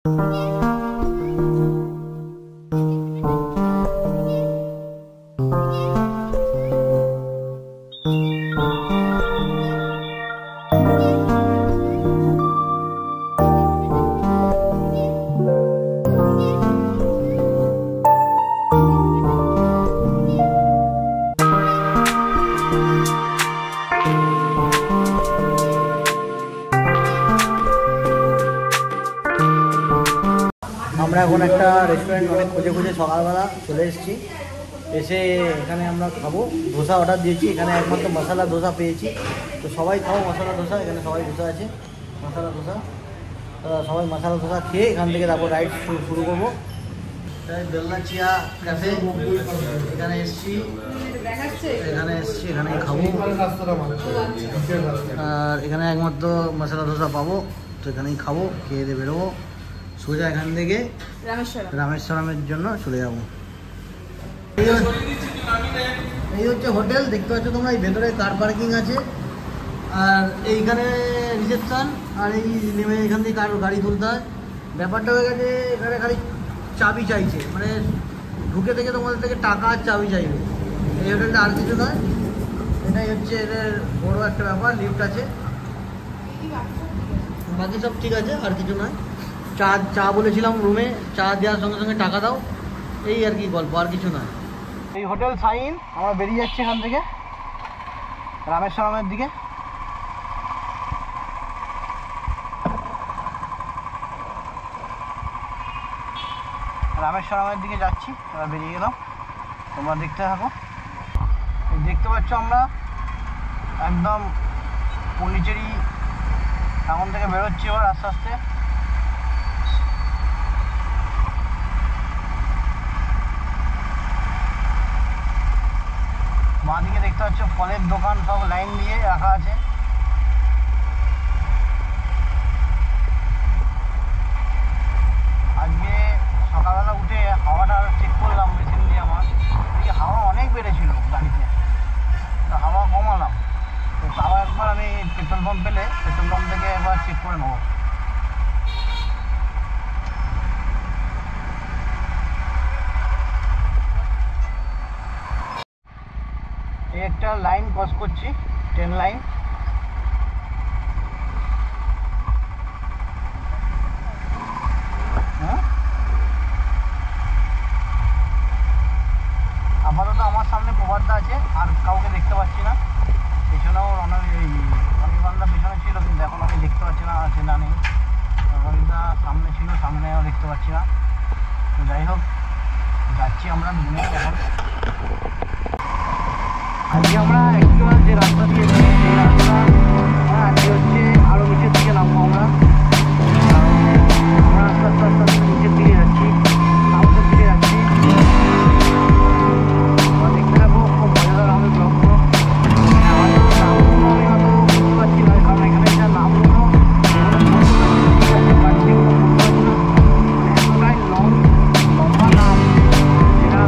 আমরা এখন একটা রেস্টুরেন্ট অনেক খুঁজে খুঁজে সকালবেলা চলে এসেছি। এসে এখানে আমরা খাবো, ধোসা অর্ডার দিয়েছি। এখানে একমাত্র মশলা ধোসা পেয়েছি, তো সবাই খাবো মশলা ধোসা। এখানে সবাই বসে আছে মশলা ধোসা, সবাই মশলা ধোসা খেয়ে এখান থেকে তারপর রাইড শুরু করবো। বেলনা চিয়া ক্যাফে এখানে এসেছি, এখানে খাবো। আর এখানে একমাত্র মশলা ধোসা পাবো, তো এখানেই খাবো, খেয়ে দিয়ে বেরোবো। সোজা এখান থেকে রামেশ্বরমের জন্য চলে যাবো। এই হচ্ছে হোটেল, দেখতে পাচ্ছ তোমরা। এই ভেতরে কার পার্কিং আছে, আর এইখানে রিসেপশন। আর এই নেমে এখান থেকে কার গাড়ি তুলতে হয়। ব্যাপারটা হয়ে গেছে এখানে খালি চাবি চাইছে, মানে ঢুকে থেকে তোমাদের থেকে টাকা আর চাবি চাইবে। এই হোটেলটা আর কিছু নয়, এটাই হচ্ছে এদের বড় একটা ব্যাপার। লিফট আছে, বাকি সব ঠিক আছে, আর কিছু নয়। চা বলেছিলাম রুমে, চা দেওয়ার সঙ্গে সঙ্গে টাকা দাও, এই আর কি গল্প, আর কিছু নয়। এই হোটেল সাইন। আমরা বেরিয়ে যাচ্ছি এখান থেকে রামেশ্বরমের দিকে। রামেশ্বরমের দিকে যাচ্ছি, এবার বেরিয়ে গেলাম। তোমরা দেখতে থাকো। দেখতে পাচ্ছ আমরা একদম পন্ডিচেরি টাউন থেকে বেরোচ্ছি এবার আস্তে আস্তে। বাঁদিকে দেখতে পাচ্ছ ফলের দোকান সব লাইন দিয়ে রাখা আছে। আজকে সকালবেলা উঠে হাওয়াটা চেক করলাম রিসেন্টলি, আমার এদিকে হাওয়া অনেক বেড়েছিল গাড়িতে, তো হাওয়া কমালাম। তো তাও একবার আমি পেট্রোল পাম্প পেলে পেট্রোল পাম্প থেকে একবার চেক করে নেবো। এই একটা লাইন ক্রস করছি, ট্রেন লাইন। হ্যাঁ, আপাতত আমার সামনে প্রবাদটা আছে, আর কাউকে দেখতে পাচ্ছি না। পেছনেও রনিবান্ধা পেছনে ছিল, কিন্তু এখন আমি দেখতে পাচ্ছি না, আছে না নেই। রনিদা সামনে ছিল, সামনেও দেখতে পাচ্ছি না। তো যাই হোক, যাচ্ছি আমরা দুজনে এখন। আজকে আমরা অ্যাকচুয়াল যে রাস্তা দিয়েছি সেই রাস্তা আজকে হচ্ছে আরও নিচের দিকে নামবো আমরা। আস্তে আস্তে আস্তে আস্তে নিচের দিকে যাচ্ছি, সাউথের দিকে যাচ্ছি। দেখতে থাকবো, খুব মজাদার হবে ব্লগগুলো। আমার তো নামগুলো আমি হয়তো বুঝতে পারছি না, কারণ এখানে যা নামগুলো এতটাই লম্বা নাম, যেটা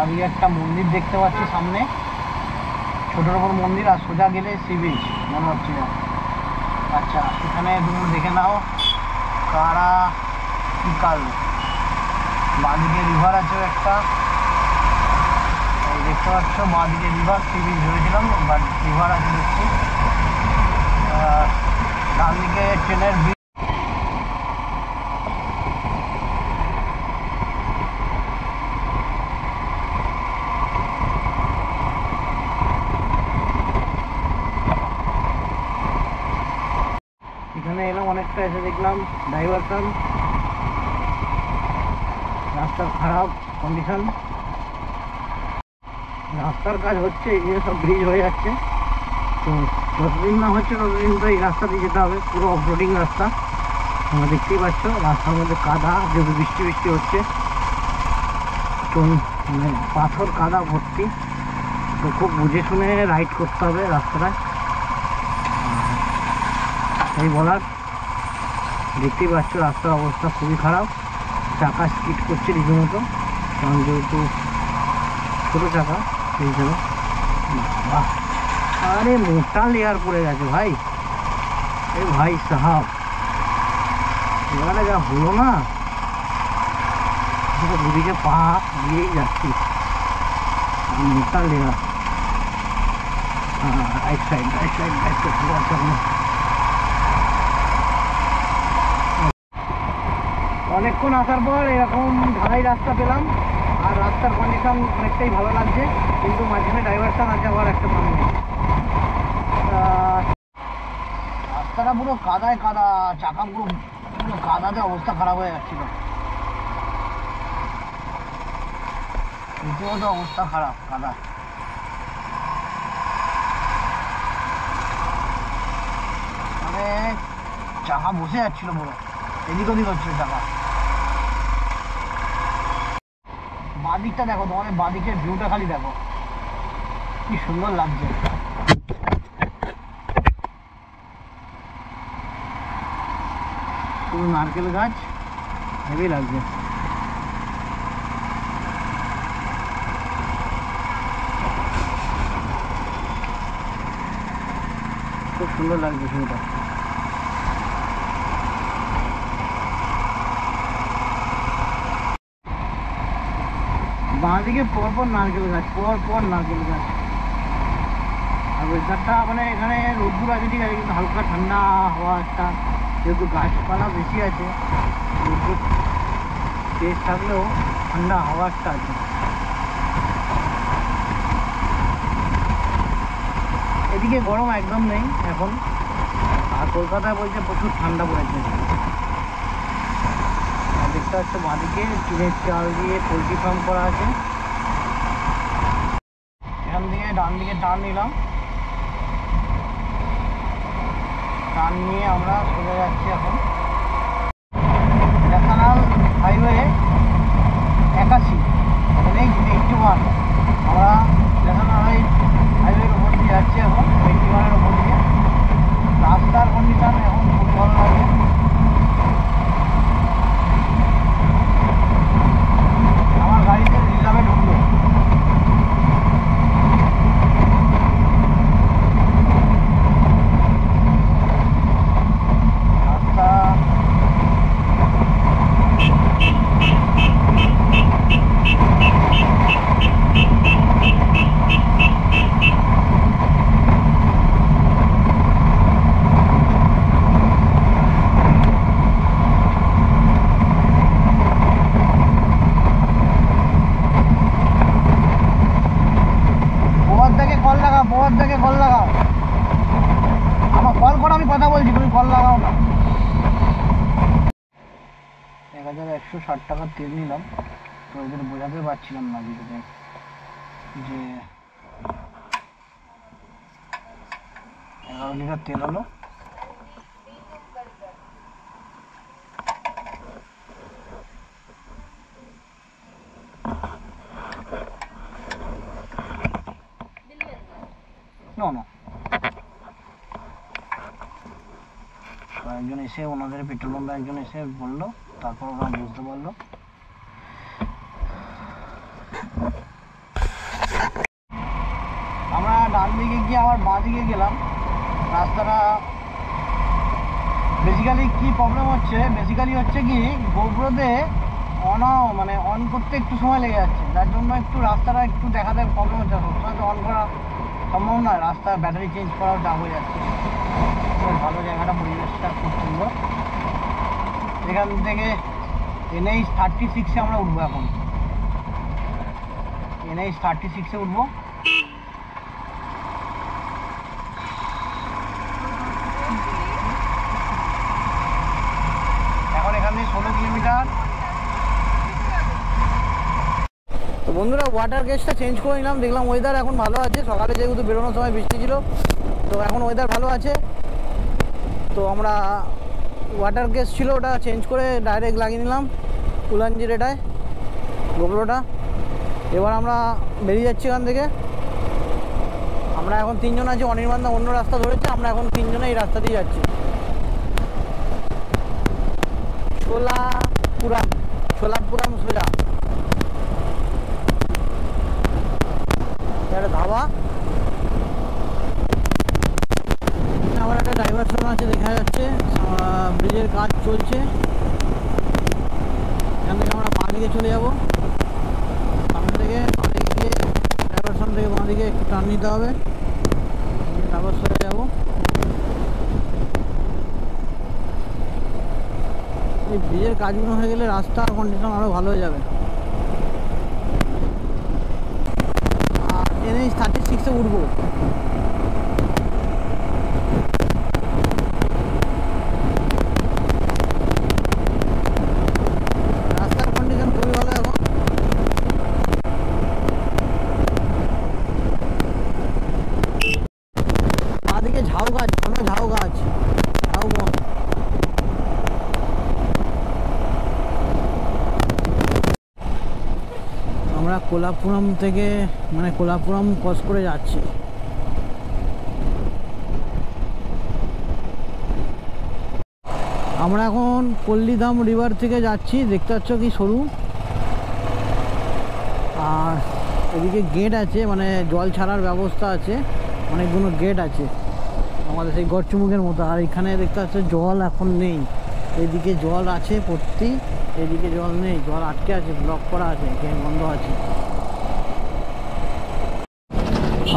বাড়ি একটা মন্দির দেখতে পাচ্ছি সামনে, ছোটোর ওপর মন্দির, আর সোজা গেলে সি বিচ মনে হচ্ছে। আচ্ছা এখানে তুমি দেখে নাও কারা কাল, বাঁদিকে রিভার আছে একটা, এই দেখতে পাচ্ছ বাঁদিকে রিভার, সি বিচ ভেবেছিলাম বাট রিভার আছে দেখছি। ডান দিকে ট্রেনের ব্রিজ। এখানে এলাম অনেকটা, এসে দেখলাম ডাইভারশন, রাস্তার খারাপ কন্ডিশন, রাস্তার কাজ হচ্ছে, এগুলো সব ব্রিজ হয়ে যাচ্ছে। তো যতদিন না হচ্ছে ততদিন তো এই রাস্তা দিয়ে যেতে হবে, পুরো অফরোডিং রাস্তা। তোমরা দেখতেই পাচ্ছ রাস্তার মধ্যে কাদা, যেহেতু বৃষ্টি বৃষ্টি হচ্ছে, তো মানে পাথর কাদা ভর্তি। তো খুব বুঝে শুনে রাইড করতে হবে রাস্তাটায়, এই বলার। দেখতেই পাচ্ছ রাস্তার অবস্থা খুবই খারাপ, চাকা স্কিড করছে রীতিমতো, কারণ যেহেতু ছোটো চাকা সেই জন্য। আরে মোটা লেয়ার পড়ে গেছে ভাই, এই ভাই সাহাব এবারে যা হলো না, দুদিকে পা দিয়েই যাচ্ছি, মোটা লেয়ার। রাইট সাইড অনেকক্ষণ আসার পর এরকম ঢালাই রাস্তা পেলাম, আর রাস্তার কন্ডিশন অনেকটাই ভালো লাগছে, কিন্তু মাঝখানে ডাইভারশন আছে আবার একটা সামনে। রাস্তাটা পুরো কাদায় কাদা, চাকা পুরো পুরো কাদাতে অবস্থা খারাপ হয়ে যাচ্ছিল, রীতিমত অবস্থা খারাপ কাদা। মানে চাকা বসে যাচ্ছিল পুরো, এদিক ওদিক হচ্ছিল চাকা। বাঁদিকটা দেখো, তোমাদের বাঁদিকের ভিউটা খালি দেখো কি সুন্দর লাগছে। পুরো নারকেল গাছ, হেভি লাগছে। খুব সুন্দর লাগছে ভিউটা। বাঁদিকে পরপর নারকেল গাছ, পরপর নারকেল গাছ। আর ওয়েদারটা মানে এখানে রোদ্দুর আছে ঠিক আছে, কিন্তু হালকা ঠান্ডা হাওয়া একটা, যেহেতু গাছপালা বেশি আছে, রোদ্দুর তেজ থাকলেও ঠান্ডা হাওয়া একটা আছে। এদিকে গরম একদম নেই এখন, আর কলকাতায় বলছে প্রচুর ঠান্ডা পড়েছে। আর দেখতে পাচ্ছ বাঁদিকে টিনের চাল দিয়ে পোলট্রি ফার্ম করা আছে। এখান থেকে ডান দিকে টার্ন নিলাম, টার্ন নিয়ে আমরা চলে যাচ্ছি এখন ন্যাশনাল হাইওয়ে 81, NH81। আমরা ন্যাশনাল হাইওয়ের উপর দিয়ে যাচ্ছি এখন, 81-এর উপর দিয়ে। রাস্তার কন্ডিশন এখন খুব ভালো লাগে। আমার গাড়িতে রিজার্ভে ঢুকলো, থেকে কল লাগাও, আমার কল করো, আমি কথা বলছি, তুমি কল লাগাও না। 1160 টাকার তেল নিলাম, তো এদের বোঝাতে পারছিলাম না ভিডিওতে যে 11 লিটার তেল হলো। একজন এসে ওনাদের পেট্রোল পাম্পে একজন এসে বললো, তারপর ওরা বুঝতে পারলো। আবার বাঁ দিকে গেলাম। রাস্তাটা বেসিক্যালি কি প্রবলেম হচ্ছে, হচ্ছে কি গোপ্রোতে মানে অন করতে একটু সময় লেগে যাচ্ছে, যার জন্য একটু রাস্তাটা একটু দেখাতে প্রবলেম হচ্ছে। সবসময় তো অন করা সম্ভব নয়, রাস্তার ব্যাটারি চেঞ্জ করাও চাপ হয়ে যাচ্ছে। ভালো জায়গাটা, পরিবেশটা খুব সুন্দর। এখান থেকে NH 36-এ আমরা উঠবো। এখন NH 36-এ উঠবো। এখন এখান থেকে 16 কিলোমিটার। তো বন্ধুরা, ওয়াটার গেজটা চেঞ্জ করে নিলাম, দেখলাম ওয়েদার এখন ভালো আছে। সকালে যেহেতু বেরোনোর সময় বৃষ্টি ছিল, তো এখন ওয়েদার ভালো আছে। তো আমরা ওয়াটার গেজ ছিল, ওটা চেঞ্জ করে ডাইরেক্ট লাগিয়ে নিলাম উলানজিরেটায় গোপ্রোটা। এবার আমরা বেরিয়ে যাচ্ছি এখান থেকে। আমরা এখন 3 জন আছি, অনির্বাণদা অন্য রাস্তা ধরেছে, আমরা এখন 3 জনে এই রাস্তা দিয়ে যাচ্ছি। ছোলাপুরাম সোজা একটা ধাবা। আবার একটা ডাইভারশন আছে দেখা যাচ্ছে, ব্রিজের কাজ চলছে। এখান থেকে আমরা বাঁ দিকে চলে যাবো। সামনে থেকে বাঁদিকে ডাইভারশন থেকে বাঁ দিকে একটু টার্ন নিতে হবে, তারপর সরে যাবো। এই ব্রিজের কাজগুলো হয়ে গেলে রাস্তার কন্ডিশন আরও ভালো হয়ে যাবে। আর NH 36-এ উঠবো। রাস্তার কন্ডিশন খুবই ভালো এখন। বাঁদিকে ঝাউ গাছ, ঘন ঝাউ গাছ, ঝাউ বন। আমরা কোলাপুরম থেকে কোলাপুরম ক্রস করে যাচ্ছি। আমরা এখন কল্লিধাম রিভার থেকে যাচ্ছি, দেখতে পাচ্ছ কি সরু। আর এদিকে গেট আছে, মানে জল ছাড়ার ব্যবস্থা আছে, অনেকগুলো গেট আছে আমাদের সেই গড়চুমুকের মতো। আর এখানে দেখতে পাচ্ছ জল এখন নেই, এদিকে জল আছে ভর্তি, এদিকে জল নেই, জল আটকে আছে, ব্লক করা আছে, গেট বন্ধ আছে।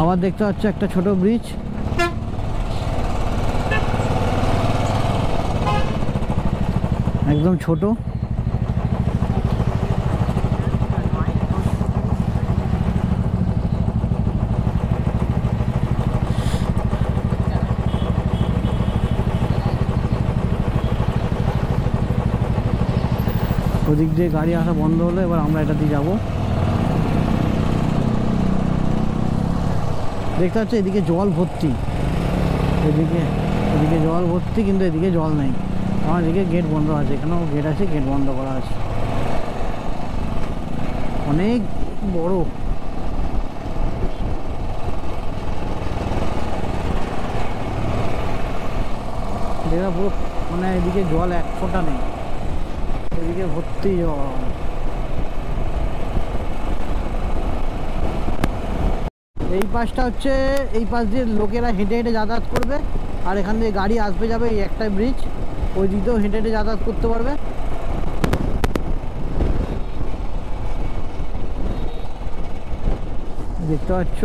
আবার দেখতে পাচ্ছ একটা ছোট ব্রিজ, একদম ছোট। ওদিক দিয়ে গাড়ি আসা বন্ধ হলো, এবার আমরা এটা দিয়ে যাবো। দেখতে পাচ্ছ এদিকে জল ভর্তি, এদিকে জল ভর্তি, কিন্তু এদিকে জল নেই। আমার এদিকে গেট বন্ধ আছে, এখানেও গেট আছে, গেট বন্ধ করা আছে। অনেক বড়। দেখা পুরো মানে এদিকে জল এক ফোঁটা নেই, এদিকে ভর্তি জল। এই পাশটা হচ্ছে, এই পাশ দিয়ে লোকেরা হেঁটে হেঁটে যাতায়াত করবে, আর এখান দিয়ে গাড়ি আসবে যাবে। এই একটাই ব্রিজ, ওই দিকেও হেঁটে হেঁটে যাতায়াত করতে পারবে। দেখতে পাচ্ছ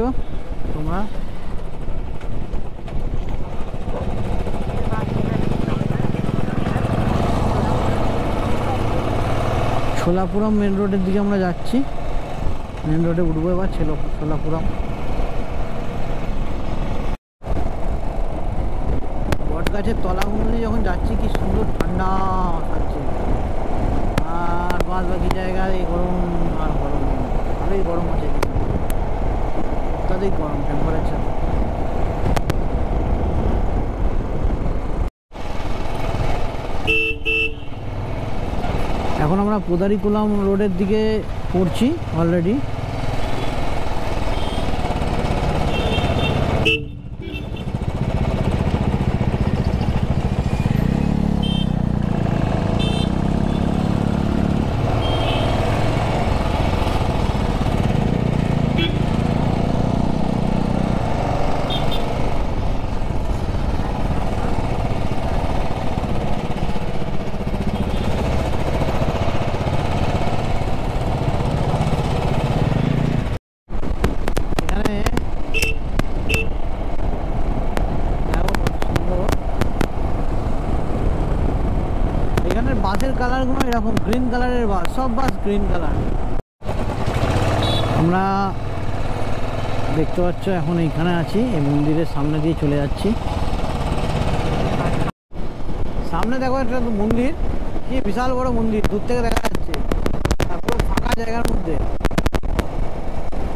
তোমরা। ছোলাপুরম মেন রোডের দিকে আমরা যাচ্ছি, মেন রোডে উঠবো এবার। ছোলাপুরম বট গাছের তলাগুলো যখন যাচ্ছি, কি সুন্দর ঠান্ডা থাকছে। আর বাদ বাকি জায়গায় গরম, আর গরম, ভালোই গরম আছে, অত্যাধিক গরম টেম্পারেচার। এখন আমরা পোদারিকুলাম রোডের দিকে পড়ছি অলরেডি। কালারগুলো এরকম গ্রিন কালারের বাস, সব বাস গ্রিন কালার। আমরা দেখতে পাচ্ছ এখন এইখানে আছি, এই মন্দিরের সামনে দিয়ে চলে যাচ্ছি। সামনে দেখো একটা মন্দির, কি বিশাল বড় মন্দির, দূর থেকে দেখা যাচ্ছে, পুরো ফাঁকা জায়গার মধ্যে,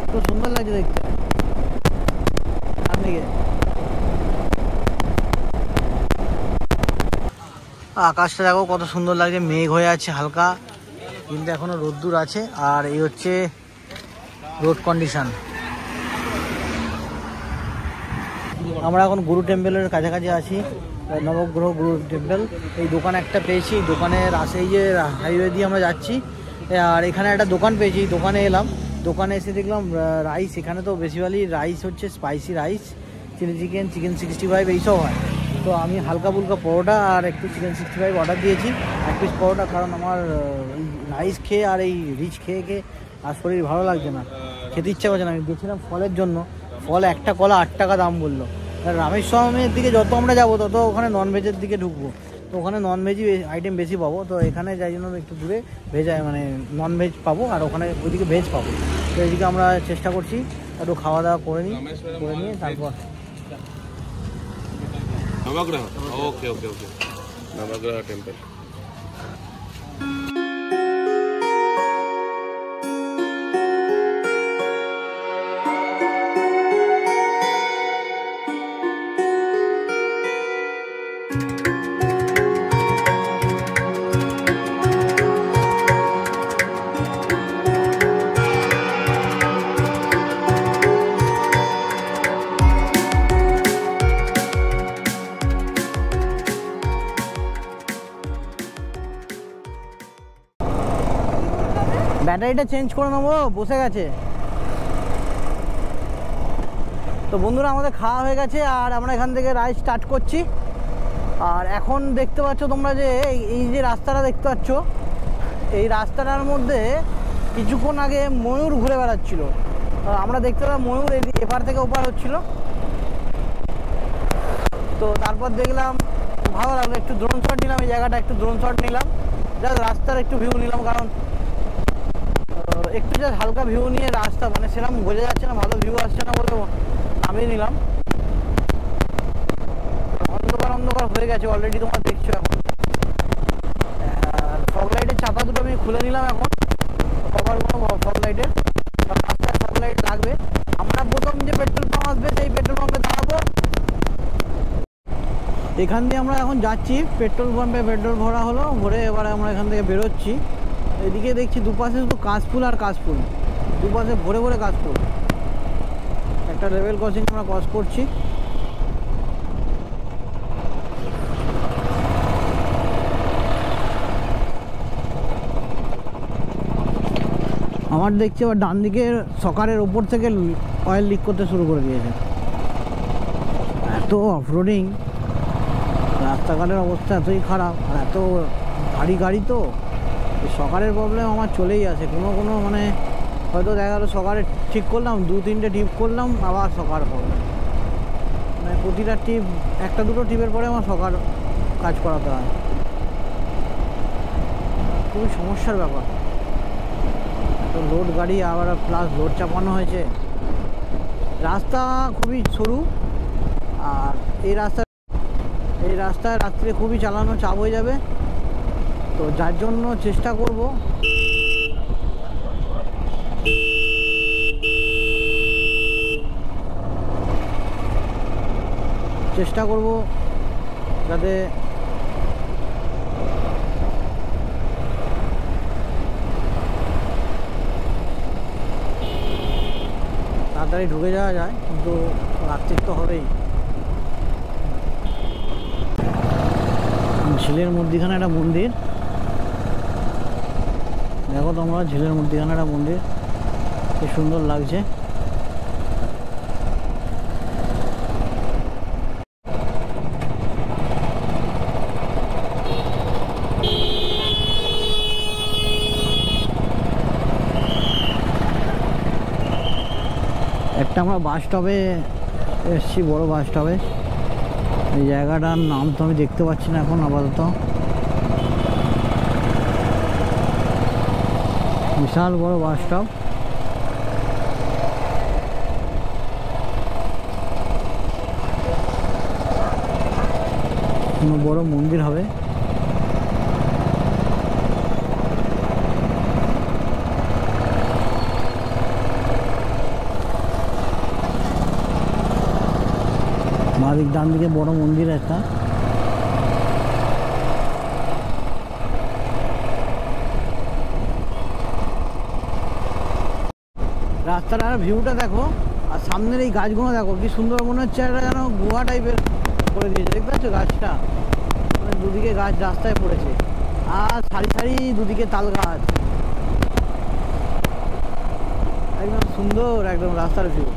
খুব সুন্দর লাগছে দেখতে। সামনে আকাশটা দেখো কত সুন্দর লাগছে, মেঘ হয়ে আছে হালকা, কিন্তু এখনো রোদ্দুর আছে। আর এই হচ্ছে রোড কন্ডিশন। আমরা এখন গুরু টেম্পলের কাছাকাছি আছি, নবগ্রহ গুরু টেম্পল। এই দোকান একটা পেয়েছি, দোকানের এই যে হাইওয়ে দিয়ে আমরা যাচ্ছি, আর এখানে একটা দোকান পেয়েছি, দোকানে এলাম। দোকানে এসে দেখলাম রাইস, এখানে তো বেসিক্যালি রাইস হচ্ছে spicy rice, chilli chicken, chicken 65 এইসব হয়। তো আমি হালকা ফুলকা পরোটা আর একটু চিকেন 65 অর্ডার দিয়েছি, এক পিস পরোটা, কারণ আমার এই রাইস খেয়ে আর এই রিচ খেয়ে খেয়ে আর শরীর ভালো লাগছে না, খেতে ইচ্ছা করছে না। আমি গেছিলাম ফলের জন্য, ফল একটা কলা 8 টাকা দাম বললো। রামেশ্বরমের দিকে যত আমরা যাবো তত ওখানে ননভেজের দিকে ঢুকবো, তো ওখানে ননভেজই আইটেম বেশি পাবো। তো এখানে যাই জন্য একটু দূরে ভেজ মানে ননভেজ পাবো, আর ওখানে ওইদিকে ভেজ পাবো। তো এইদিকে আমরা চেষ্টা করছি একটু খাওয়া দাওয়া করে নিয়ে তারপর নবগ্রহ। ওকে ওকে ওকে, নবগ্রহ টেম্পল। ব্যাটারিটা চেঞ্জ করে নেবো, বসে গেছে। তো বন্ধুরা আমাদের খাওয়া হয়ে গেছে, আর আমরা এখান থেকে রাইড স্টার্ট করছি। আর এখন দেখতে পাচ্ছ তোমরা যে এই যে রাস্তাটা দেখতে পাচ্ছ, এই রাস্তাটার মধ্যে কিছুক্ষণ আগে ময়ূর ঘুরে বেড়াচ্ছিল। আমরা দেখতে পেলাম ময়ূর এপার থেকে ওপার হচ্ছিল। তো তারপর দেখলাম, ভালো লাগলো, একটু ড্রোন শট নিলাম, এই জায়গাটা একটু ড্রোন শট নিলাম, জাস্ট রাস্তার একটু ভিউ নিলাম, কারণ একটু জাস্ট হালকা ভিউ নিয়ে রাস্তা মানে সেরকম বোঝা যাচ্ছে না, ভালো ভিউ আসছে না বলে নামিয়ে নিলাম। অন্ধকার অন্ধকার হয়ে গেছে অলরেডি, তোমরা দেখছো। এখন ফগ লাইটের চাপা দুটো আমি খুলে নিলাম, এখন কভারগুলো ফগ লাইটের, রাস্তায় ফগ লাইট লাগবে। আমরা প্রথম যে পেট্রোল পাম্প আসবে সেই পেট্রোল পাম্পে দাঁড়াবো। এখান দিয়ে আমরা এখন যাচ্ছি, পেট্রোল পাম্পে পেট্রোল ভরা হলো, ভরে এবারে আমরা এখান থেকে বেরোচ্ছি। এদিকে দেখছি দুপাশে শুধু কাশফুল আর কাশফুল, দুপাশে ভরে ভরে কাশফুল। একটা লেভেল ক্রসিং আমরা ক্রস করছি। আমার দেখছি আবার ডান দিকের সকারের ওপর থেকে অয়েল লিক করতে শুরু করে দিয়েছে। এত অফরোডিং, রাস্তাঘাটের অবস্থা এতই খারাপ, আর এত ভারী গাড়ি, তো সকারের প্রবলেম আমার চলেই আসে। কোনো মানে হয়তো দেখা গেলো সকালে ঠিক করলাম, 2-3টে টিপ করলাম, আবার সকার প্রবলেম। মানে প্রতিটা টিপ, একটা দুটো টিপের পরে আমার সকার কাজ করাতে হয়, খুবই সমস্যার ব্যাপার। তো লোড গাড়ি আবার প্লাস লোড চাপানো হয়েছে। রাস্তা খুবই সরু, আর এই রাস্তায় রাত্রে খুবই চালানো চাপ হয়ে যাবে। তো যার জন্য চেষ্টা করব যাতে তাড়াতাড়ি ঢুকে যাওয়া যায়, কিন্তু রাত্রির তো হবেই। ঝিলের মধ্যিখানে একটা মন্দির, দেখো তোমরা, ঝিলের মধ্যিখানে একটা মন্দির, কি সুন্দর লাগছে। একটা আমরা বাস স্টপে এসছি, বড় বাস স্টপে। এই জায়গাটার নাম তো আমি দেখতে পাচ্ছি না এখন আপাতত। বিশাল বড় বাস স্টপ। কোনো বড় মন্দির হবে। বাদিক ডান দিকে বড় মন্দির একটা। রাস্তাটার ভিউটা দেখো, আর সামনের এই গাছগুলো দেখো কি সুন্দর, মনে হচ্ছে একটা যেন গুহা টাইপের করে দিয়েছে। দেখতে পাচ্ছ গাছটা, মানে দুদিকে গাছ রাস্তায় পড়েছে, আর সারি সারি দুদিকে তাল গাছ, একদম সুন্দর একদম রাস্তার ভিউ।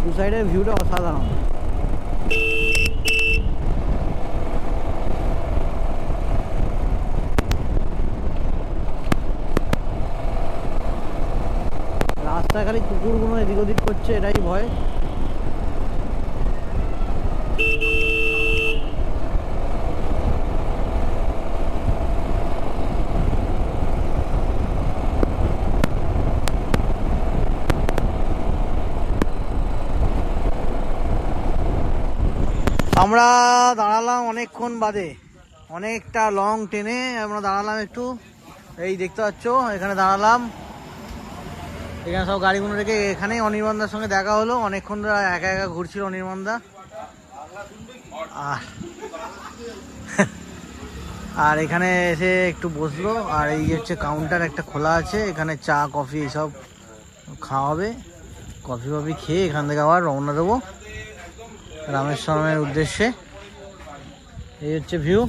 দু সাইডের ভিউটা অসাধারণ। রাস্তা খালি কুকুরগুলো এদিক ওদিক করছে, এটাই ভয়। আমরা দাঁড়ালাম অনেকক্ষণ বাদে, অনেকটা লং ট্রেনে আমরা দাঁড়ালাম একটু। এই দেখতে পাচ্ছ এখানে দাঁড়ালাম, এখানে সব গাড়িগুলো রেখে এখানে অনির্বাণদার সঙ্গে দেখা হলো। অনেকক্ষণ ধরে একা একা ঘুরছিল অনির্বাণদা। আর এখানে এসে একটু বসলো, আর এই হচ্ছে কাউন্টার একটা খোলা আছে, এখানে চা কফি এইসব খাওয়া হবে। কফি ফফি খেয়ে এখান থেকে আবার রওনা দেবো রামেশ্বরমের উদ্দেশ্যে। এই হচ্ছে ভিউ।